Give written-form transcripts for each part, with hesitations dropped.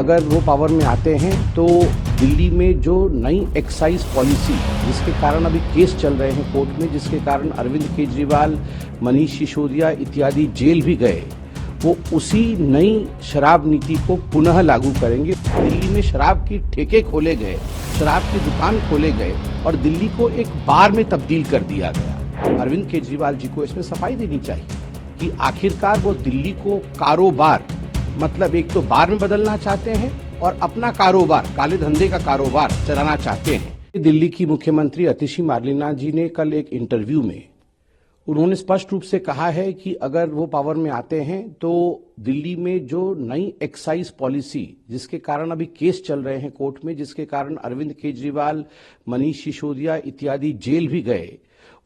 अगर वो पावर में आते हैं तो दिल्ली में जो नई एक्साइज पॉलिसी, जिसके कारण अभी केस चल रहे हैं कोर्ट में, जिसके कारण अरविंद केजरीवाल, मनीष सिसोदिया इत्यादि जेल भी गए, वो उसी नई शराब नीति को पुनः लागू करेंगे। दिल्ली में शराब की ठेके खोले गए, शराब की दुकान खोले गए और दिल्ली को एक बार में तब्दील कर दिया गया। अरविंद केजरीवाल जी को इसमें सफाई देनी चाहिए कि आखिरकार वो दिल्ली को कारोबार, मतलब एक तो बार में बदलना चाहते हैं और अपना कारोबार, काले धंधे का कारोबार चलाना चाहते हैं। दिल्ली की मुख्यमंत्री आतिशी मार्लेना जी ने कल एक इंटरव्यू में उन्होंने स्पष्ट रूप से कहा है कि अगर वो पावर में आते हैं तो दिल्ली में जो नई एक्साइज पॉलिसी, जिसके कारण अभी केस चल रहे हैं कोर्ट में, जिसके कारण अरविंद केजरीवाल, मनीष सिसोदिया इत्यादि जेल भी गए,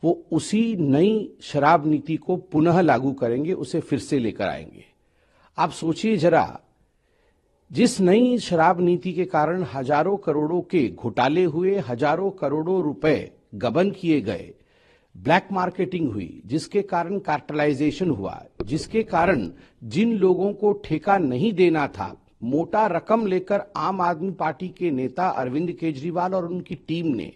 वो उसी नई शराब नीति को पुनः लागू करेंगे, उसे फिर से लेकर आएंगे। आप सोचिए जरा, जिस नई शराब नीति के कारण हजारों करोड़ों के घोटाले हुए, हजारों करोड़ों रुपए गबन किए गए, ब्लैक मार्केटिंग हुई, जिसके कारण कार्टेलाइजेशन हुआ, जिसके कारण जिन लोगों को ठेका नहीं देना था, मोटा रकम लेकर आम आदमी पार्टी के नेता अरविंद केजरीवाल और उनकी टीम ने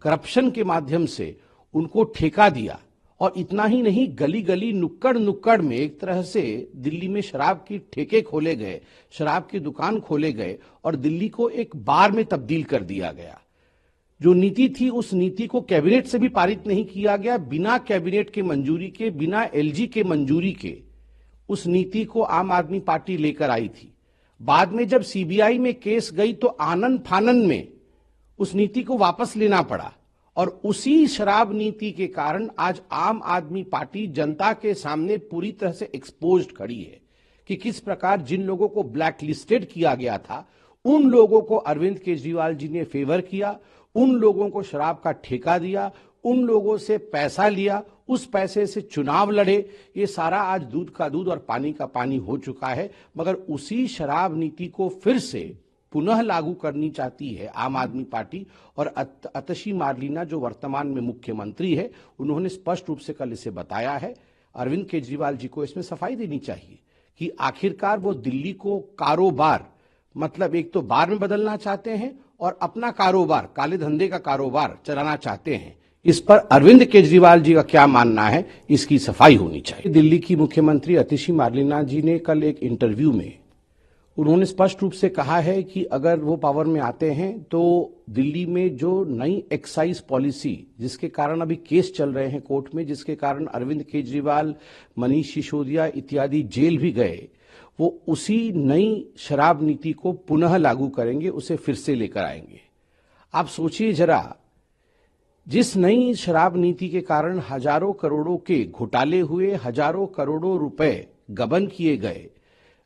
करप्शन के माध्यम से उनको ठेका दिया। और इतना ही नहीं, गली गली नुक्कड़ नुक्कड़ में एक तरह से दिल्ली में शराब की ठेके खोले गए, शराब की दुकान खोले गए और दिल्ली को एक बार में तब्दील कर दिया गया। जो नीति थी, उस नीति को कैबिनेट से भी पारित नहीं किया गया, बिना कैबिनेट के मंजूरी के, बिना एलजी के मंजूरी के उस नीति को आम आदमी पार्टी लेकर आई थी। बाद में जब सीबीआई में केस गई तो आनन फानन में उस नीति को वापस लेना पड़ा और उसी शराब नीति के कारण आज आम आदमी पार्टी जनता के सामने पूरी तरह से एक्सपोज्ड खड़ी है कि किस प्रकार जिन लोगों को ब्लैक लिस्टेड किया गया था, उन लोगों को अरविंद केजरीवाल जी ने फेवर किया, उन लोगों को शराब का ठेका दिया, उन लोगों से पैसा लिया, उस पैसे से चुनाव लड़े। ये सारा आज दूध का दूध और पानी का पानी हो चुका है। मगर उसी शराब नीति को फिर से पुनः लागू करनी चाहती है आम आदमी पार्टी। और आतिशी मार्लेना जो वर्तमान में मुख्यमंत्री है, उन्होंने स्पष्ट रूप से कल इसे बताया है। अरविंद केजरीवाल जी को इसमें सफाई देनी चाहिए कि आखिरकार वो दिल्ली को कारोबार, मतलब एक तो बार में बदलना चाहते हैं और अपना कारोबार, काले धंधे का कारोबार चलाना चाहते हैं। इस पर अरविंद केजरीवाल जी का क्या मानना है, इसकी सफाई होनी चाहिए। दिल्ली की मुख्यमंत्री आतिशी मार्लेना जी ने कल एक इंटरव्यू में उन्होंने स्पष्ट रूप से कहा है कि अगर वो पावर में आते हैं तो दिल्ली में जो नई एक्साइज पॉलिसी, जिसके कारण अभी केस चल रहे हैं कोर्ट में, जिसके कारण अरविंद केजरीवाल, मनीष सिसोदिया इत्यादि जेल भी गए, वो उसी नई शराब नीति को पुनः लागू करेंगे, उसे फिर से लेकर आएंगे। आप सोचिए जरा, जिस नई शराब नीति के कारण हजारों करोड़ों के घोटाले हुए, हजारों करोड़ों रुपए गबन किए गए,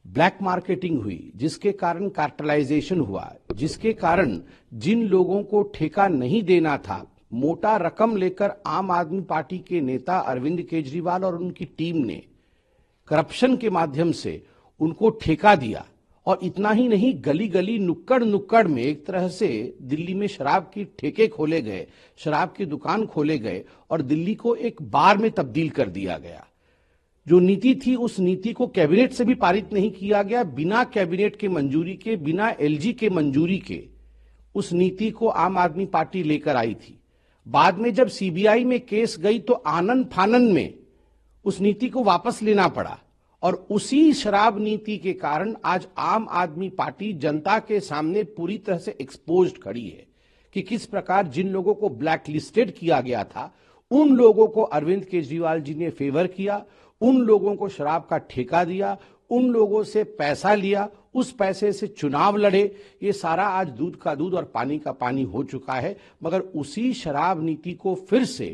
ब्लैक मार्केटिंग हुई, जिसके कारण कार्टेलाइजेशन हुआ, जिसके कारण जिन लोगों को ठेका नहीं देना था, मोटा रकम लेकर आम आदमी पार्टी के नेता अरविंद केजरीवाल और उनकी टीम ने करप्शन के माध्यम से उनको ठेका दिया। और इतना ही नहीं, गली गली नुक्कड़ नुक्कड़ में एक तरह से दिल्ली में शराब की ठेके खोले गए, शराब की दुकान खोले गए और दिल्ली को एक बार में तब्दील कर दिया गया। जो नीति थी, उस नीति को कैबिनेट से भी पारित नहीं किया गया, बिना कैबिनेट के मंजूरी के, बिना एलजी के मंजूरी के उस नीति को आम आदमी पार्टी लेकर आई थी। बाद में जब सीबीआई में केस गई तो आनन फानन में उस नीति को वापस लेना पड़ा और उसी शराब नीति के कारण आज आम आदमी पार्टी जनता के सामने पूरी तरह से एक्सपोज्ड खड़ी है कि किस प्रकार जिन लोगों को ब्लैक लिस्टेड किया गया था, उन लोगों को अरविंद केजरीवाल जी ने फेवर किया, उन लोगों को शराब का ठेका दिया, उन लोगों से पैसा लिया, उस पैसे से चुनाव लड़े। ये सारा आज दूध का दूध और पानी का पानी हो चुका है। मगर उसी शराब नीति को फिर से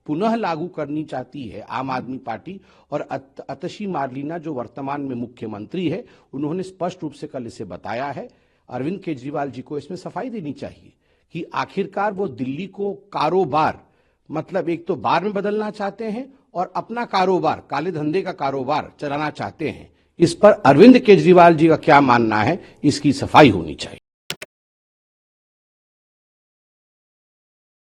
पुनः लागू करनी चाहती है आम आदमी पार्टी। और आतिशी मार्लेना जो वर्तमान में मुख्यमंत्री है, उन्होंने स्पष्ट रूप से कल इसे बताया है। अरविंद केजरीवाल जी को इसमें सफाई देनी चाहिए कि आखिरकार वो दिल्ली को कारोबार, मतलब एक तो बार में बदलना चाहते हैं और अपना कारोबार, काले धंधे का कारोबार चलाना चाहते हैं। इस पर अरविंद केजरीवाल जी का क्या मानना है, इसकी सफाई होनी चाहिए।